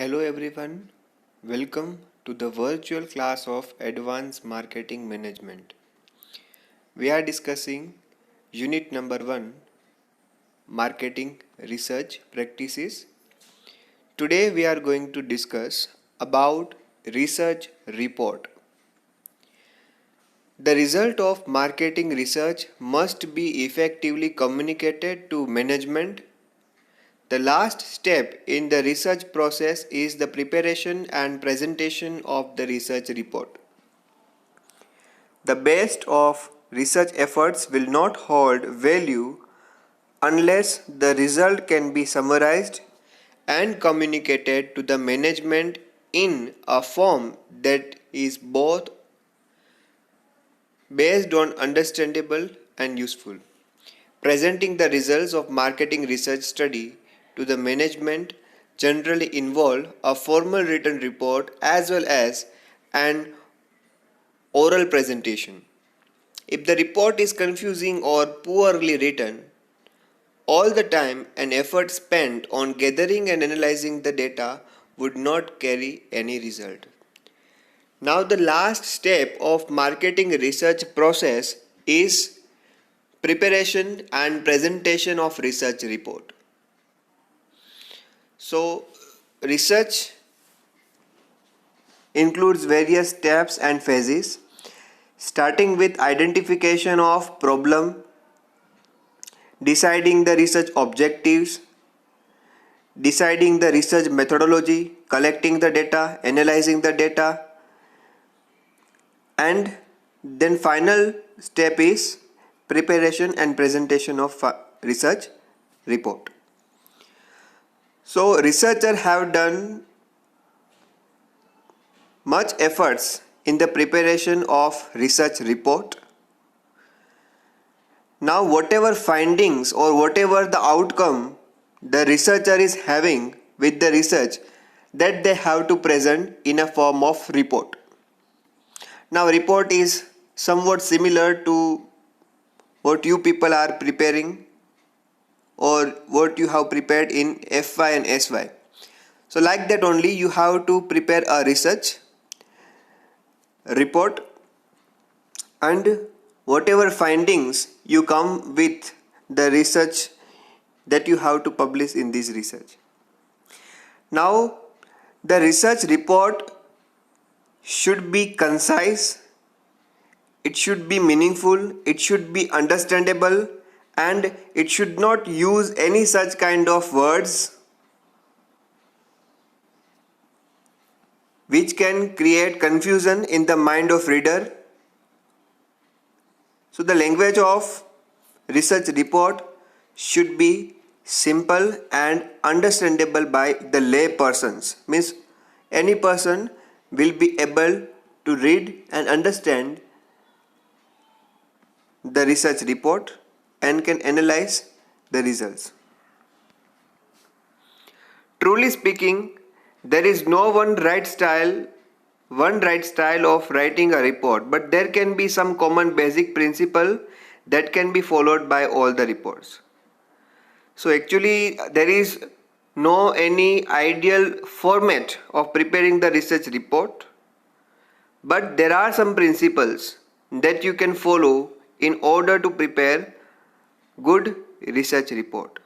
Hello everyone, welcome to the virtual class of Advanced Marketing Management. We are discussing unit number 1, Marketing Research Practices. Today we are going to discuss about research report. The result of marketing research must be effectively communicated to management. The last step in the research process is the preparation and presentation of the research report. The best of research efforts will not hold value unless the result can be summarized and communicated to the management in a form that is both based on understandable and useful. Presenting the results of marketing research study to the management generally involve a formal written report as well as an oral presentation. If the report is confusing or poorly written, all the time and effort spent on gathering and analyzing the data would not carry any result. Now the last step of marketing research process is preparation and presentation of research report. So research includes various steps and phases, starting with identification of problem, deciding the research objectives, deciding the research methodology, collecting the data, analyzing the data, and then final step is preparation and presentation of research report. So researchers have done much efforts in the preparation of research report. Now whatever findings or whatever the outcome the researcher is having with the research, that they have to present in a form of report. Now report is somewhat similar to what you people are preparing or what you have prepared in FY and SY. So like that only you have to prepare a research report, and whatever findings you come with the research that you have to publish in this research. Now the research report should be concise, it should be meaningful, it should be understandable, and it should not use any such kind of words which can create confusion in the mind of reader. So the language of research report should be simple and understandable by the lay persons. Means any person will be able to read and understand the research report and can analyze the results. Truly speaking, there is no one right style of writing a report, but there can be some common basic principle that can be followed by all the reports. So actually there is no any ideal format of preparing the research report, but there are some principles that you can follow in order to prepare good research report.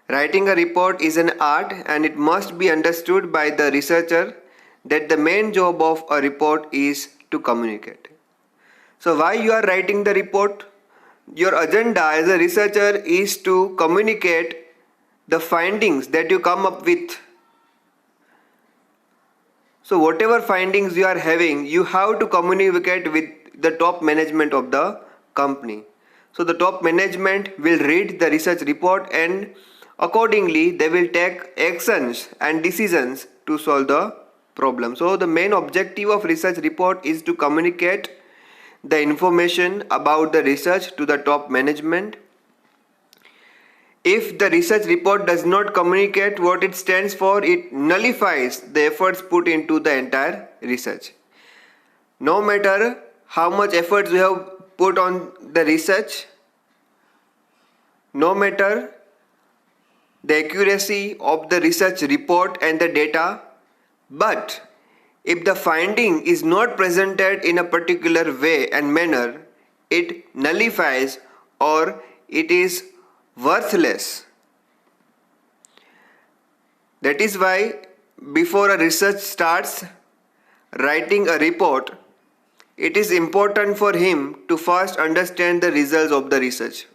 Writing a report is an art, and it must be understood by the researcher that the main job of a report is to communicate. So why you are writing the report? Your agenda as a researcher is to communicate the findings that you come up with. So whatever findings you are having, you have to communicate with the top management of the company. So the top management will read the research report, and accordingly they will take actions and decisions to solve the problem. So the main objective of research report is to communicate the information about the research to the top management. If the research report does not communicate what it stands for, it nullifies the efforts put into the entire research. No matter how much efforts you have put on the research, no matter the accuracy of the research report and the data, but if the finding is not presented in a particular way and manner, it nullifies or it is worthless. That is why before a research starts writing a report, it is important for him to first understand the results of the research.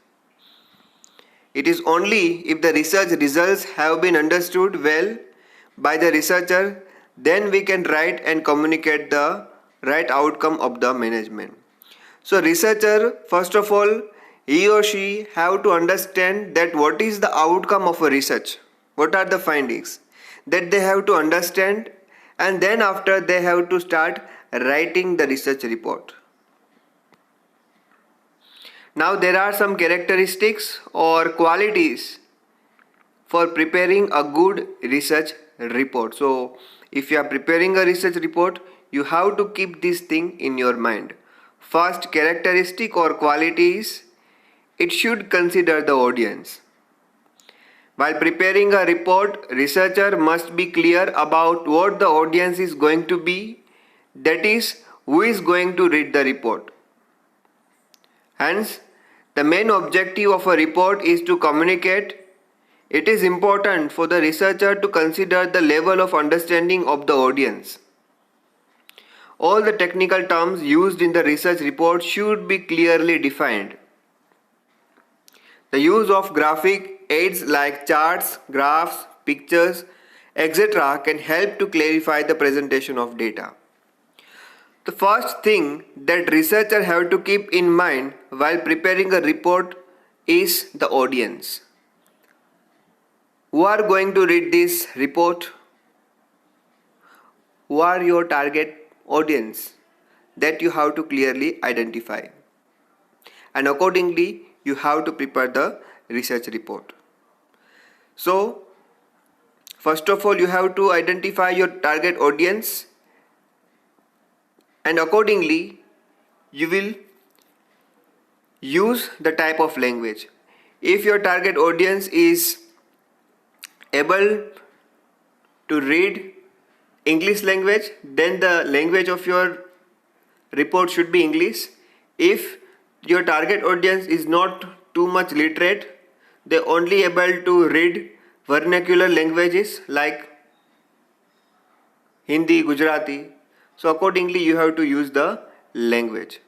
It is only if the research results have been understood well by the researcher, then we can write and communicate the right outcome of the management. So researcher, first of all, he or she have to understand that what is the outcome of a research, what are the findings that they have to understand, and then after they have to start writing the research report. Now there are some characteristics or qualities for preparing a good research report. So if you are preparing a research report, you have to keep this thing in your mind. First characteristic or quality is it should consider the audience. While preparing a report, researcher must be clear about what the audience is going to be, that is, who is going to read the report. Hence, the main objective of a report is to communicate. It is important for the researcher to consider the level of understanding of the audience. All the technical terms used in the research report should be clearly defined. The use of graphic aids like charts, graphs, pictures, etc. can help to clarify the presentation of data. The first thing that researchers have to keep in mind while preparing a report is the audience. Who are going to read this report? Who are your target audience? That you have to clearly identify. And accordingly, you have to prepare the research report. So, first of all, you have to identify your target audience, and accordingly you will use the type of language. If your target audience is able to read English language, then the language of your report should be English. If your target audience is not too much literate, they only able to read vernacular languages like Hindi, Gujarati, so accordingly you have to use the language.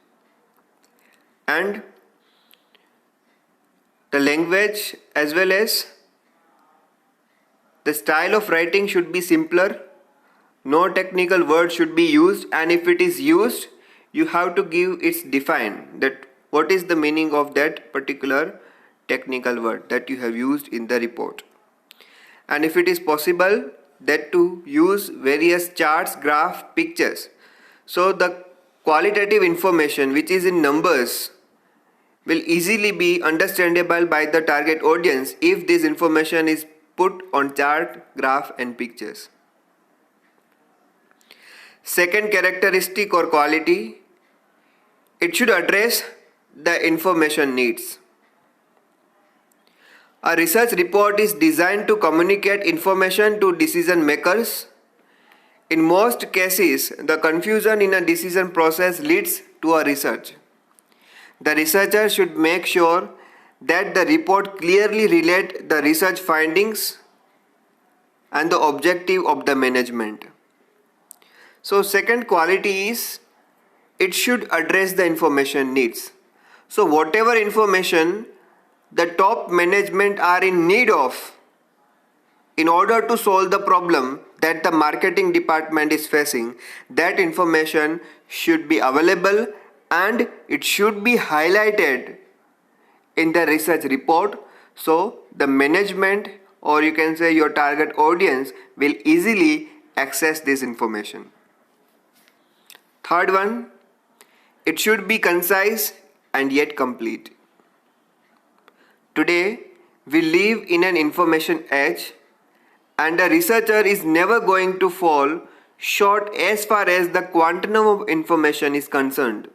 And the language as well as the style of writing should be simpler. No technical word should be used, and if it is used, you have to give its define that what is the meaning of that particular technical word that you have used in the report. And if it is possible, that to use various charts, graphs, pictures. So the qualitative information which is in numbers will easily be understandable by the target audience if this information is put on chart, graph and pictures. Second characteristic or quality, it should address the information needs. A research report is designed to communicate information to decision makers. In most cases, the confusion in a decision process leads to a research. The researcher should make sure that the report clearly relates the research findings and the objective of the management. So second quality is it should address the information needs. So whatever information the top management are in need of in order to solve the problem that the marketing department is facing, that information should be available and it should be highlighted in the research report, so the management, or you can say your target audience, will easily access this information. Third one, it should be concise and yet complete. Today, we live in an information age, and a researcher is never going to fall short as far as the quantum of information is concerned.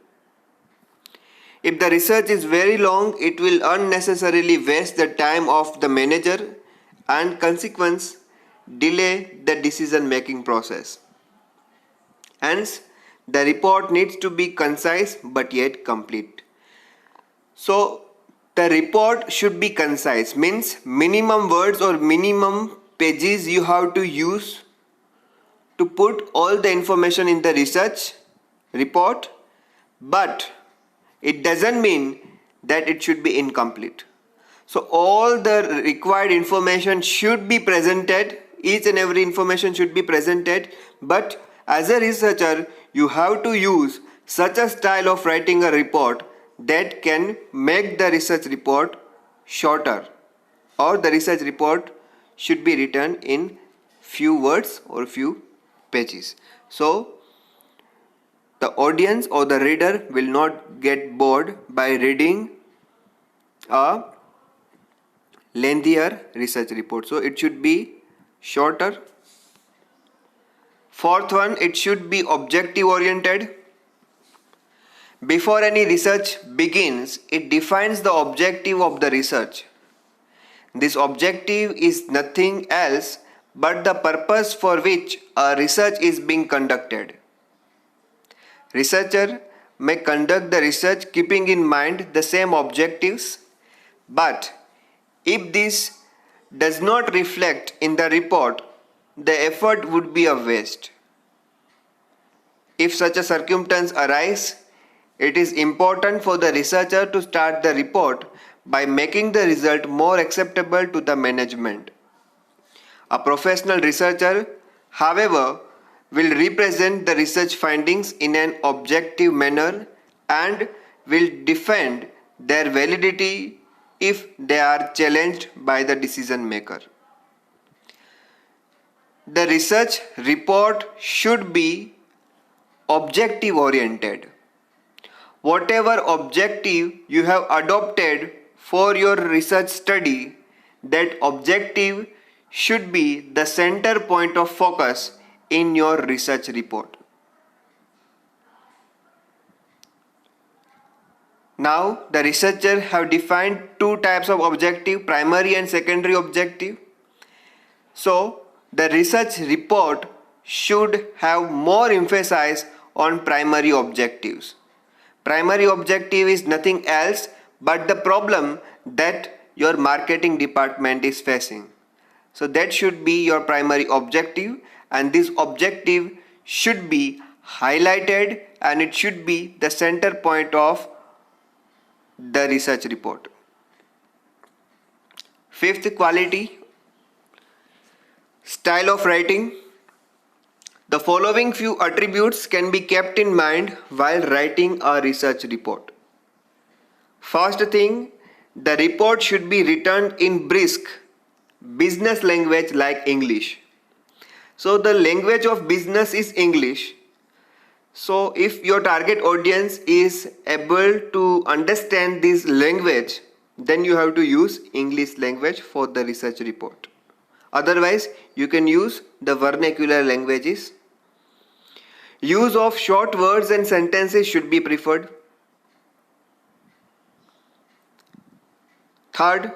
If the research is very long, it will unnecessarily waste the time of the manager and consequence delay the decision making process. Hence, the report needs to be concise but yet complete. So, the report should be concise, means minimum words or minimum pages you have to use to put all the information in the research report, but it doesn't mean that it should be incomplete. So all the required information should be presented, each and every information should be presented, but as a researcher you have to use such a style of writing a report that can make the research report shorter, or the research report should be written in few words or few pages. So the audience or the reader will not get bored by reading a lengthier research report. So it should be shorter. Fourth one, it should be objective oriented. Before any research begins, it defines the objective of the research. This objective is nothing else but the purpose for which a research is being conducted. Researcher may conduct the research keeping in mind the same objectives, but if this does not reflect in the report, the effort would be a waste. If such a circumstance arises, it is important for the researcher to start the report by making the result more acceptable to the management. A professional researcher, however, will represent the research findings in an objective manner and will defend their validity if they are challenged by the decision maker. The research report should be objective oriented. Whatever objective you have adopted for your research study, that objective should be the center point of focus in your research report. Now the researcher have defined two types of objective, primary and secondary objective. So the research report should have more emphasis on primary objectives. Primary objective is nothing else but the problem that your marketing department is facing. So that should be your primary objective, and this objective should be highlighted and it should be the center point of the research report. Fifth quality, style of writing. The following few attributes can be kept in mind while writing a research report. First thing, the report should be written in brisk business language like English. So the language of business is English. So if your target audience is able to understand this language, then you have to use English language for the research report. Otherwise, you can use the vernacular languages. Use of short words and sentences should be preferred. Third,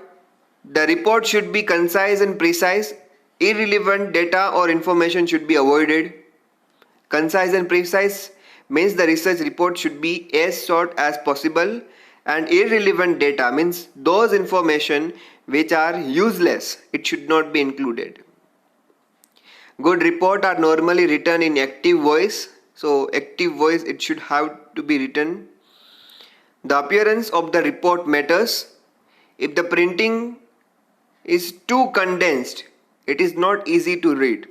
the report should be concise and precise. Irrelevant data or information should be avoided. Concise and precise means the research report should be as short as possible, and irrelevant data means those information which are useless, it should not be included. Good report are normally written in active voice. So active voice, it should have to be written. The appearance of the report matters. If the printing is too condensed, it is not easy to read.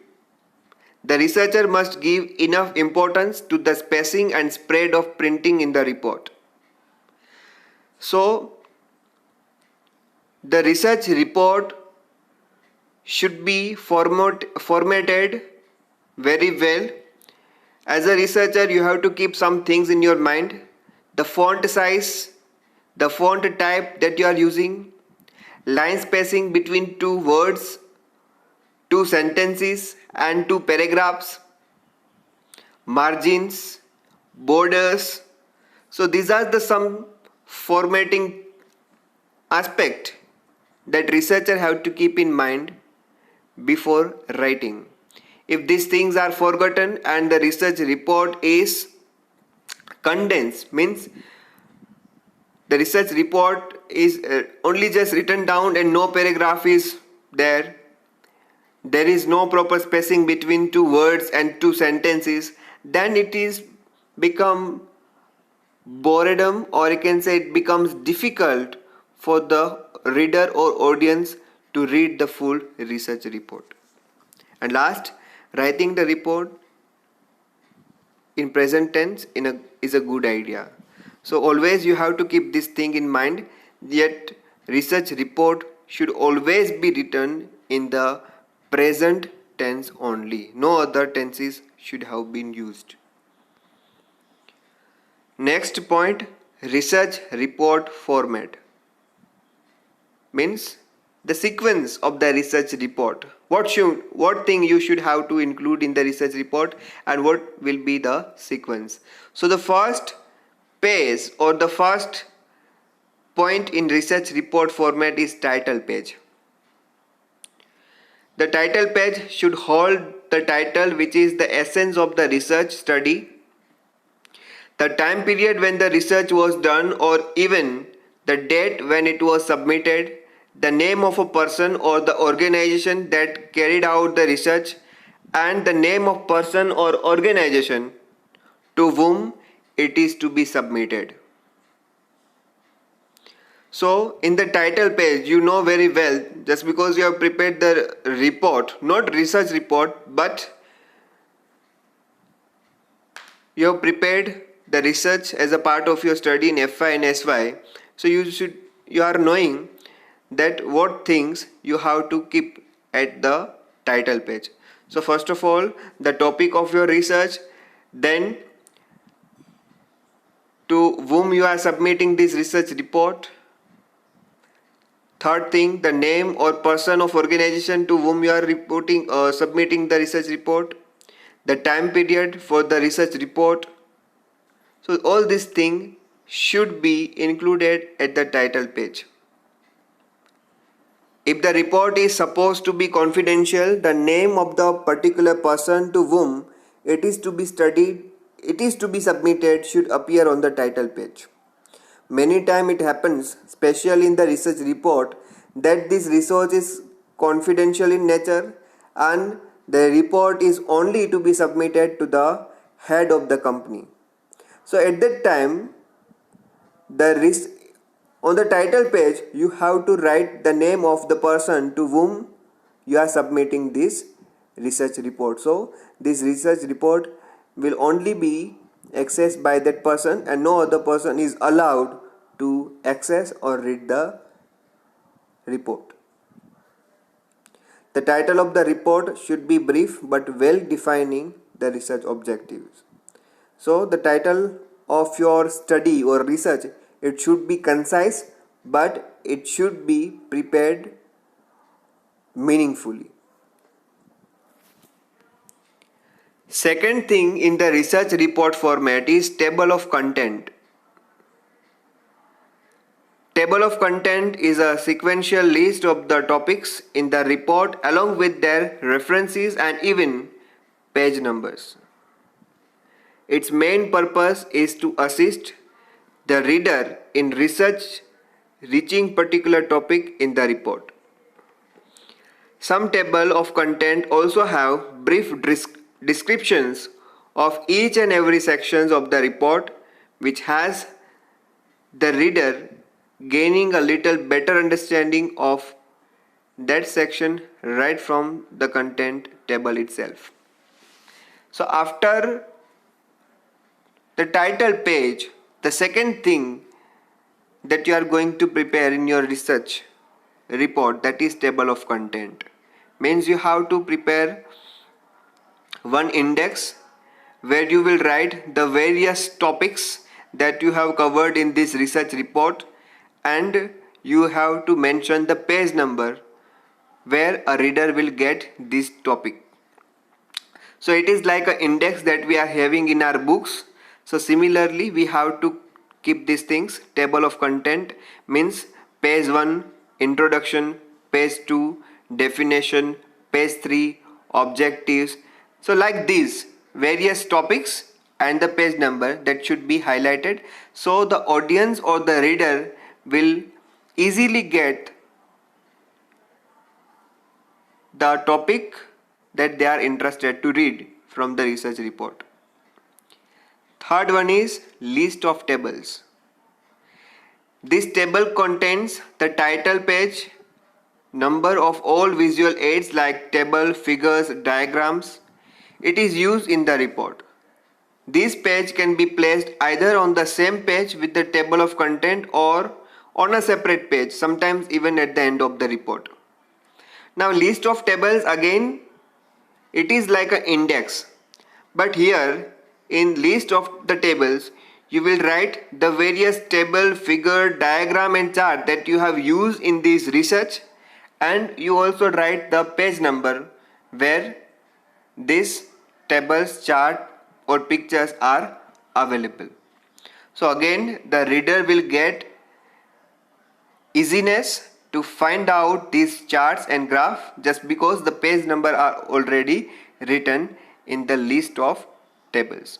The researcher must give enough importance to the spacing and spread of printing in the report. So the research report should be formatted very well. As a researcher, you have to keep some things in your mind. The font size, the font type that you are using, line spacing between two words, two sentences and two paragraphs, margins, borders. So these are the some formatting aspect that researcher have to keep in mind before writing. If these things are forgotten and the research report is condensed, means the research report is only just written down and no paragraph is there, there is no proper spacing between two words and two sentences, then it is become boredom, or you can say it becomes difficult for the reader or audience to read the full research report. And last, writing the report in present tense is a good idea. So always you have to keep this thing in mind, yet research report should always be written in the present tense only. No other tenses should have been used. Next point, research report format. Means the sequence of the research report. What thing you should have to include in the research report and what will be the sequence. So the first page or the first point in research report format is title page. The title page should hold the title, which is the essence of the research study, the time period when the research was done, or even the date when it was submitted, the name of a person or the organization that carried out the research, and the name of person or organization to whom it is to be submitted. So in the title page, you know very well, just because you have prepared the report, not research report, but you have prepared the research as a part of your study in FY and SY. So you are knowing that what things you have to keep at the title page. So first of all, the topic of your research, then to whom you are submitting this research report. Third thing, the name or person of organization to whom you are submitting the research report, the time period for the research report. So all these things should be included at the title page. If the report is supposed to be confidential, the name of the particular person to whom it is to be submitted should appear on the title page. Many times it happens, especially in the research report, that this research is confidential in nature and the report is only to be submitted to the head of the company. So at that time, on the title page, you have to write the name of the person to whom you are submitting this research report. So this research report will only be accessed by that person and no other person is allowed to access or read the report. The title of the report should be brief but well defining the research objectives. So the title of your study or research, it should be concise but it should be prepared meaningfully. Second thing in the research report format is table of content. Table of content is a sequential list of the topics in the report along with their references and even page numbers. Its main purpose is to assist the reader in reaching particular topic in the report. Some table of content also have brief descriptions of each and every sections of the report, which has the reader gaining a little better understanding of that section right from the content table itself. So after the title page, the second thing that you are going to prepare in your research report, that is table of content. Means you have to prepare one index where you will write the various topics that you have covered in this research report, and you have to mention the page number where a reader will get this topic. So it is like an index that we are having in our books. So similarly we have to keep these things. Table of content means page 1 introduction, page 2 definition, page 3, objectives. So like these various topics and the page number that should be highlighted, so the audience or the reader will easily get the topic that they are interested to read from the research report. Third one is list of tables. This table contains the title page, number of all visual aids like table, figures, diagrams. It is used in the report. This page can be placed either on the same page with the table of content or on a separate page, sometimes even at the end of the report. Now list of tables, again it is like an index, but here in list of the tables you will write the various table, figure, diagram and chart that you have used in this research, and you also write the page number where these tables, chart or pictures are available. So again the reader will get easiness to find out these charts and graph just because the page number are already written in the list of tables.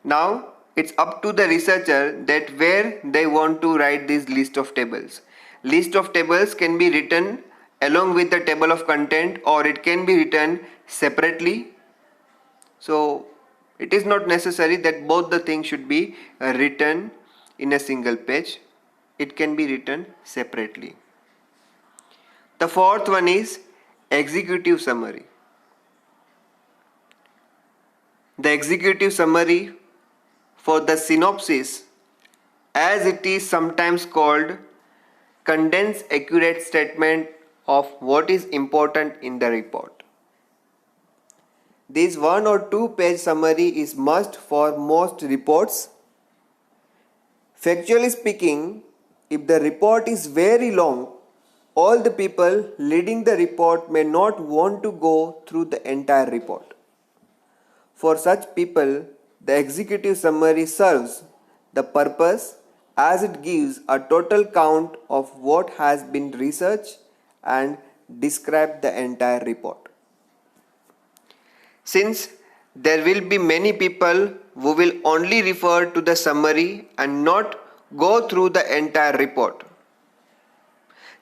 Now it's up to the researcher that where they want to write this list of tables. List of tables can be written along with the table of content, or it can be written separately. So it is not necessary that both the things should be written in a single page. It can be written separately. The fourth one is executive summary. The executive summary for the synopsis, as it is sometimes called, condensed accurate statement of what is important in the report. This 1 or 2 page summary is must for most reports. Factually speaking, if the report is very long, all the people reading the report may not want to go through the entire report. For such people, the executive summary serves the purpose as it gives a total count of what has been researched and describe the entire report. Since there will be many people who will only refer to the summary and not go through the entire report,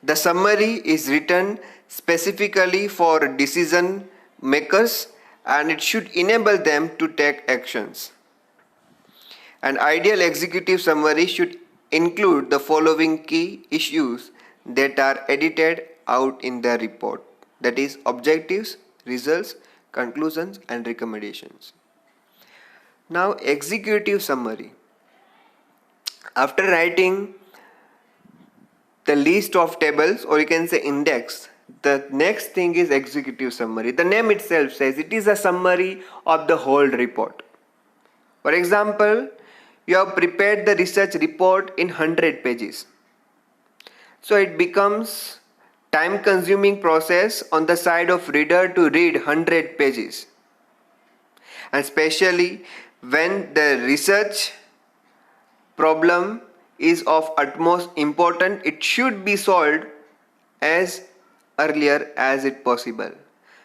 the summary is written specifically for decision makers and it should enable them to take actions. An ideal executive summary should include the following key issues that are edited out in the report, that is objectives, results, conclusions and recommendations. Now executive summary. After writing the list of tables, or you can say index, the next thing is executive summary. The name itself says it is a summary of the whole report. For example, you have prepared the research report in 100 pages. So it becomes time consuming process on the side of reader to read 100 pages. And especially when the research problem is of utmost importance, it should be solved as earlier as it possible.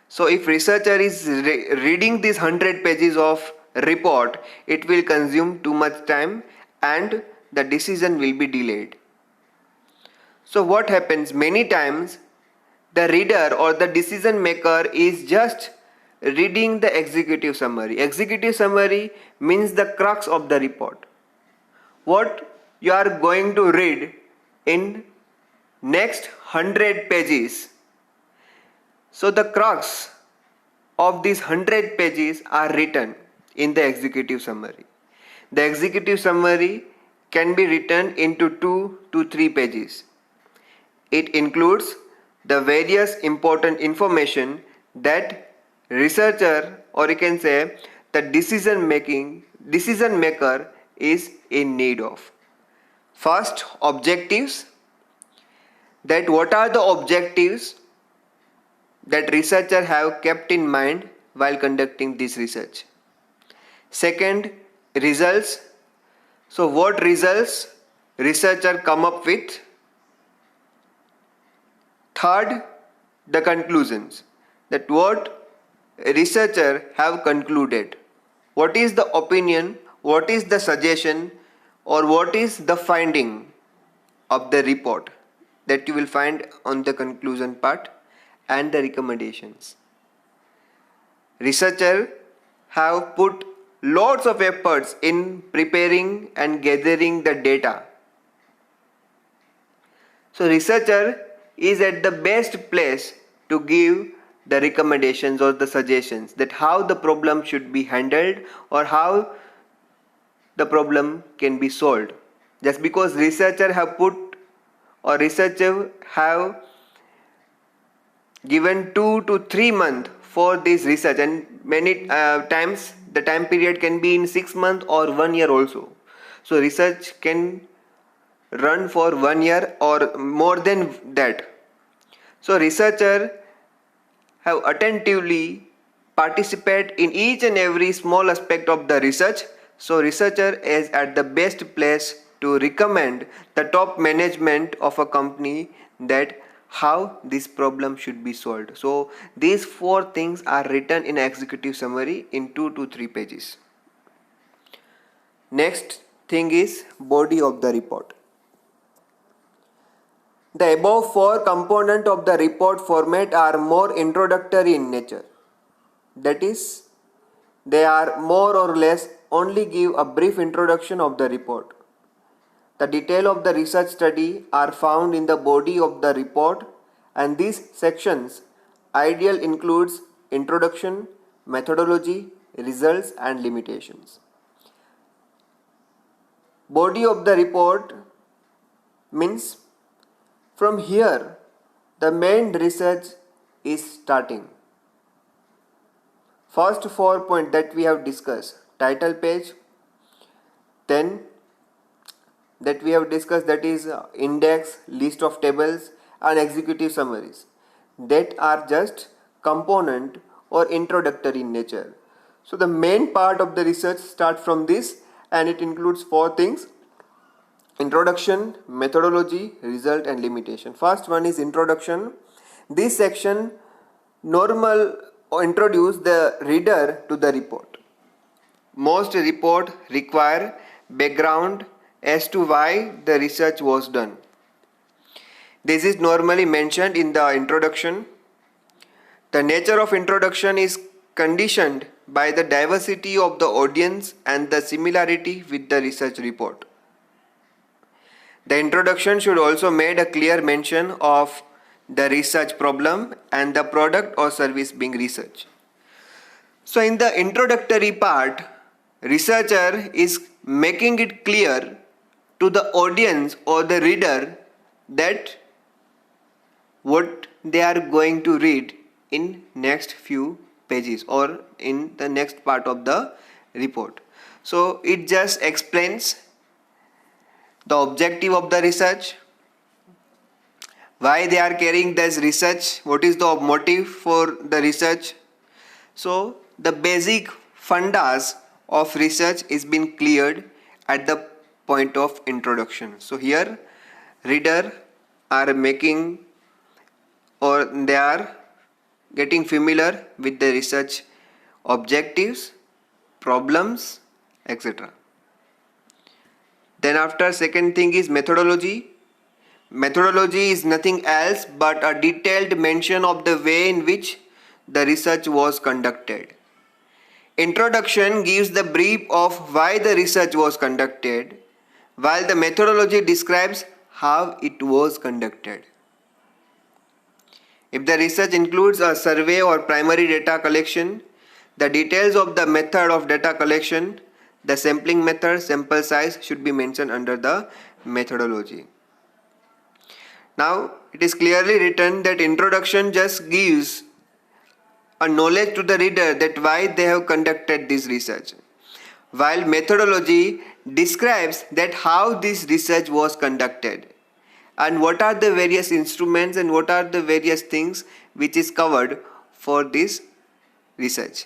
So if researcher is reading these 100 pages of report, it will consume too much time and the decision will be delayed. So what happens many times, the reader or the decision maker is just reading the executive summary. Executive summary means the crux of the report. What you are going to read in next 100 pages. So the crux of these 100 pages are written in the executive summary. The executive summary can be written into 2 to 3 pages. It includes the various important information that researcher, or you can say the decision maker is in need of. First, objectives. That what are the objectives that researcher have kept in mind while conducting this research. Second, results. So what results researcher come up with. Third, the conclusions. that what researcher have concluded, what is the opinion, what is the suggestion, or what is the finding of the report that you will find on the conclusion part and the recommendations. Researcher have put lots of efforts in preparing and gathering the data. So researcher is at the best place to give the recommendations or the suggestions that how the problem should be handled or how the problem can be solved. Just because researcher have put or researcher have given 2 to 3 months for this research, and many times the time period can be in 6 months or 1 year also. So research can run for 1 year or more than that. So researcher have attentively participate in each and every small aspect of the research. So researcher is at the best place to recommend the top management of a company that how this problem should be solved. So these 4 things are written in executive summary in 2 to 3 pages. Next thing is body of the report. The above 4 components of the report format are more introductory in nature. That is, they are more or less only give a brief introduction of the report. The detail of the research study are found in the body of the report, and these sections ideal includes introduction, methodology, results and limitations. Body of the report means from here the main research is starting. First 4 points that we have discussed, title page, then that we have discussed, that is index, list of tables and executive summaries, that are just component or introductory in nature. So the main part of the research starts from this, and it includes 4 things: introduction, methodology, result and limitation. First one is introduction. This section normal or introduce the reader to the report. Most report require background as to why the research was done. This is normally mentioned in the introduction. The nature of introduction is conditioned by the diversity of the audience and the similarity with the research report. The introduction should also make a clear mention of the research problem and the product or service being researched. So in the introductory part, researcher is making it clear to the audience or the reader that what they are going to read in next few pages or in the next part of the report. So it just explains the objective of the research, why they are carrying this research, what is the motive for the research. So the basic fundas of research is being cleared at the point of introduction. So here reader are making or they are getting familiar with the research objectives, problems, etc. Then after, second thing is methodology. Methodology is nothing else but a detailed mention of the way in which the research was conducted. Introduction gives the brief of why the research was conducted, while the methodology describes how it was conducted. If the research includes a survey or primary data collection, the details of the method of data collection, the sampling method, sample size should be mentioned under the methodology. Now it is clearly written that introduction just gives a knowledge to the reader that why they have conducted this research, while methodology describes that how this research was conducted and what are the various instruments and what are the various things which is covered for this research.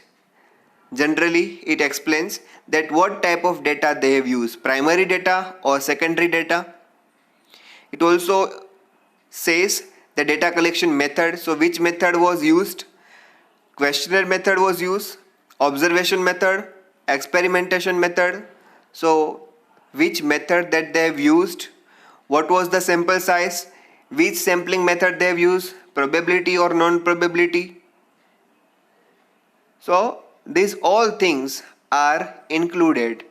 Generally, it explains that what type of data they have used, primary data or secondary data. It also says the data collection method, so which method was used, questionnaire method was used, observation method, experimentation method. So which method that they have used, what was the sample size, which sampling method they have used, probability or non-probability. So these all things are included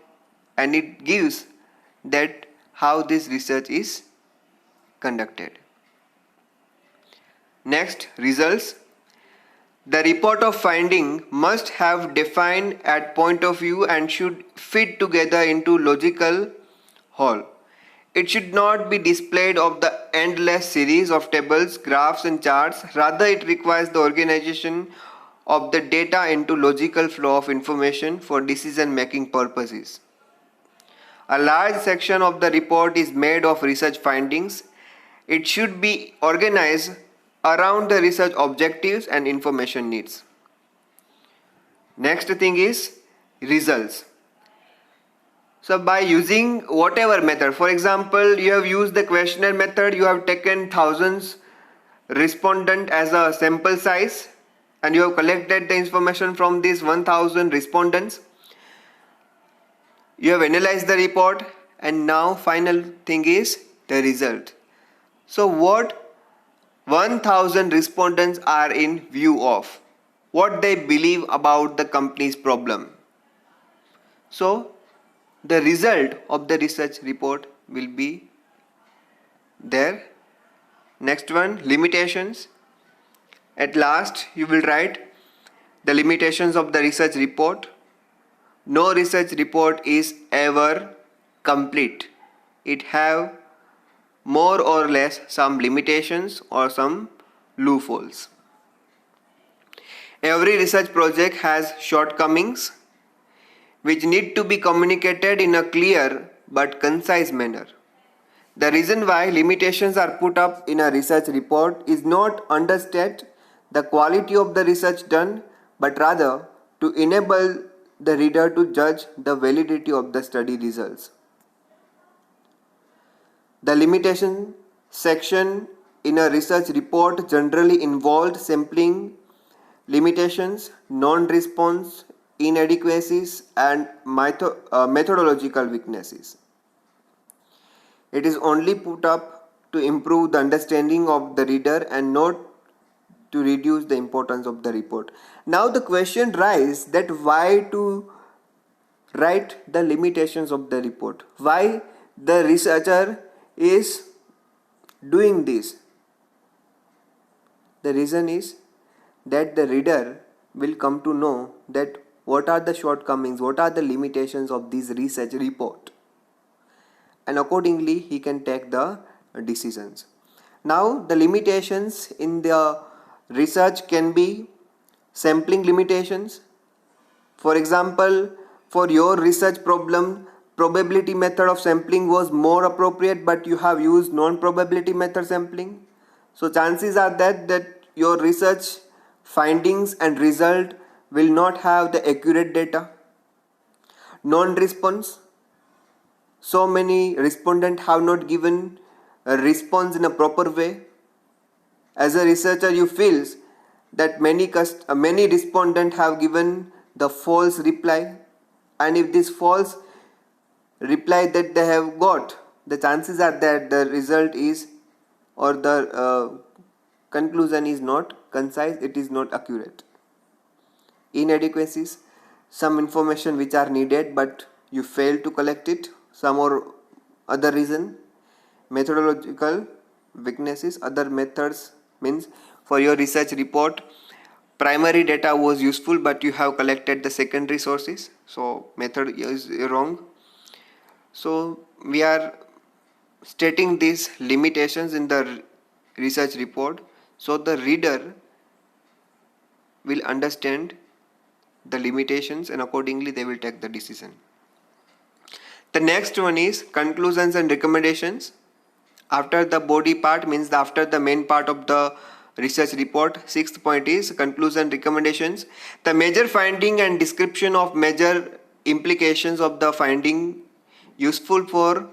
and it gives that how this research is conducted. Next, results. The report of finding must have defined at point of view and should fit together into logical whole. It should not be displayed of the endless series of tables, graphs and charts. Rather, it requires the organization of the data into logical flow of information for decision making purposes. A large section of the report is made of research findings. It should be organized around the research objectives and information needs. Next thing is results. So by using whatever method, for example, you have used the questionnaire method, you have taken thousands respondent as a sample size and you have collected the information from these 1000 respondents. You have analyzed the report and now final thing is the result. So what 1000 respondents are in view of, what they believe about the company's problem. So the result of the research report will be there. Next one, limitations. At last you will write the limitations of the research report. No research report is ever complete. It have more or less some limitations or some loopholes. Every research project has shortcomings which need to be communicated in a clear but concise manner. The reason why limitations are put up in a research report is not to understate the quality of the research done, but rather to enable the reader to judge the validity of the study results. The limitation section in a research report generally involved sampling limitations, non-response, inadequacies and methodological weaknesses. It is only put up to improve the understanding of the reader and not to reduce the importance of the report. Now the question rises that why to write the limitations of the report? Why the researcher is doing this? The reason is that the reader will come to know that what are the shortcomings, what are the limitations of this research report, and accordingly he can take the decisions. Now the limitations in the research can be sampling limitations. For example, for your research problem, probability method of sampling was more appropriate, but you have used non-probability method sampling. So chances are that your research findings and result will not have the accurate data. Non-response. So many respondents have not given a response in a proper way. As a researcher, you feel that many respondents have given the false reply, and if this false reply that they have got, the chances are that the result is or the conclusion is not concise, it is not accurate. Inadequacies, some information which are needed but you fail to collect it, some or other reason. Methodological weaknesses, other methods means for your research report primary data was useful but you have collected the secondary sources, so method is wrong. So we are stating these limitations in the research report so the reader will understand the limitations and accordingly they will take the decision. The next one is conclusions and recommendations. After the body part means after the main part of the research report, sixth point is conclusion recommendations. The major finding and description of major implications of the finding useful for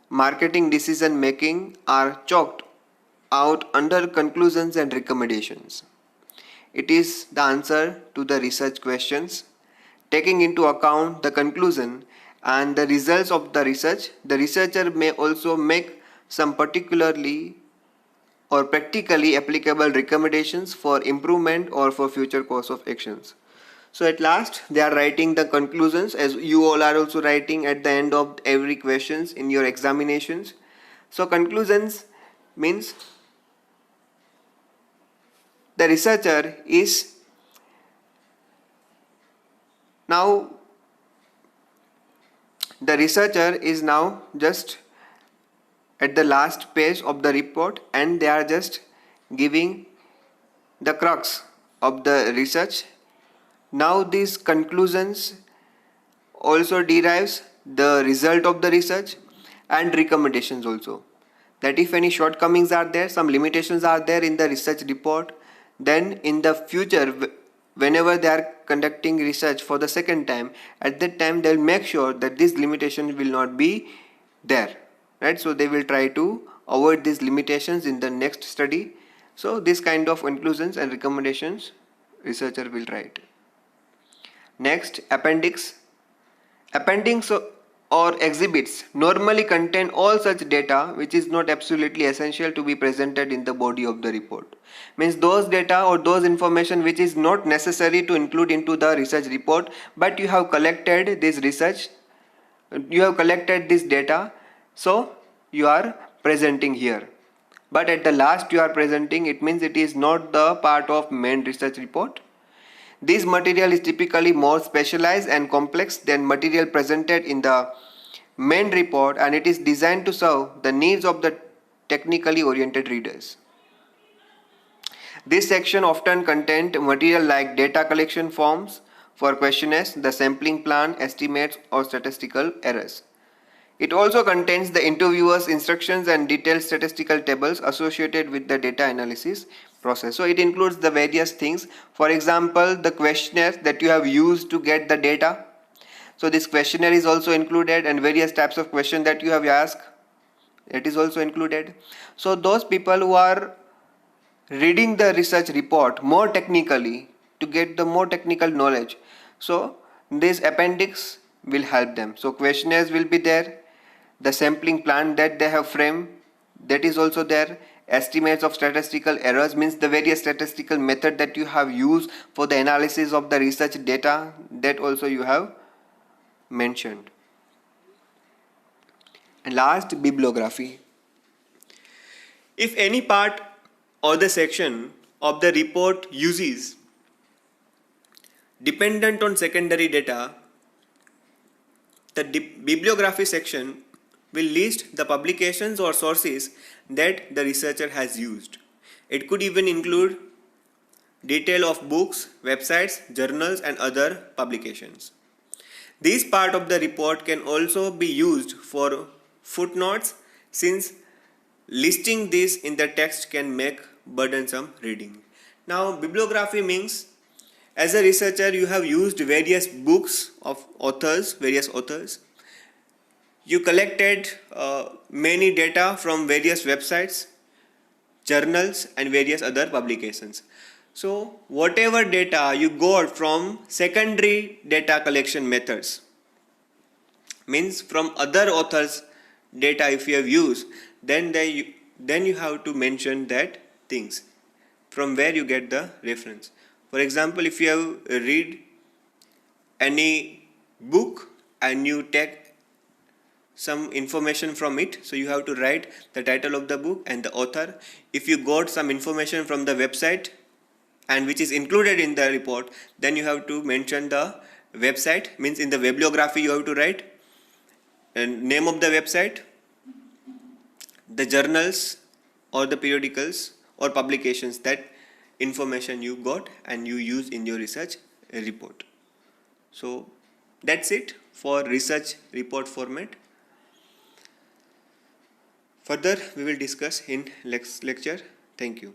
marketing decision making are chalked out under conclusions and recommendations. it is the answer to the research questions. Taking into account the conclusion and the results of the research, the researcher may also make some particularly or practically applicable recommendations for improvement or for future course of actions. So at last they are writing the conclusions, as you all are also writing at the end of every questions in your examinations. So conclusions means the researcher is now just at the last page of the report, and they are just giving the crux of the research. Now these conclusions also derives the result of the research and recommendations also, that if any shortcomings are there, some limitations are there in the research report, then in the future whenever they are conducting research for the second time, at that time they'll make sure that this limitation will not be there, right? So they will try to avoid these limitations in the next study. So this kind of conclusions and recommendations researcher will write. Next, appendix. Appendix or exhibits normally contain all such data which is not absolutely essential to be presented in the body of the report. Means those data or those information which is not necessary to include into the research report, but you have collected this research, you have collected this data, so you are presenting here. But at the last you are presenting, it means it is not the part of main research report. This material is typically more specialized and complex than material presented in the main report, and it is designed to serve the needs of the technically oriented readers. This section often contains material like data collection forms for questionnaires, the sampling plan, estimates or statistical errors. It also contains the interviewer's instructions and detailed statistical tables associated with the data analysis process. So it includes the various things. For example, the questionnaire that you have used to get the data. So this questionnaire is also included, and various types of questions that you have asked, it is also included. So those people who are reading the research report more technically to get the more technical knowledge, so this appendix will help them. So questionnaires will be there, the sampling plan that they have framed, that is also there, estimates of statistical errors means the various statistical method that you have used for the analysis of the research data, that also you have mentioned. And last, bibliography. If any part or the section of the report uses dependent on secondary data, the bibliography section will list the publications or sources that the researcher has used. It could even include detail of books, websites, journals and other publications. This part of the report can also be used for footnotes, since listing this in the text can make burdensome reading. Now, bibliography means as a researcher you have used various books of various authors. You collected many data from various websites, journals and various other publications. So whatever data you got from secondary data collection methods, means from other authors data if you have used, then you have to mention that things from where you get the reference. For example, if you have read any book and you take some information from it, so you have to write the title of the book and the author. If you got some information from the website and which is included in the report, then you have to mention the website, means in the bibliography you have to write and name of the website, the journals or the periodicals or publications that information you got and you use in your research report. So that's it for research report format. Further we will discuss in next lecture. Thank you.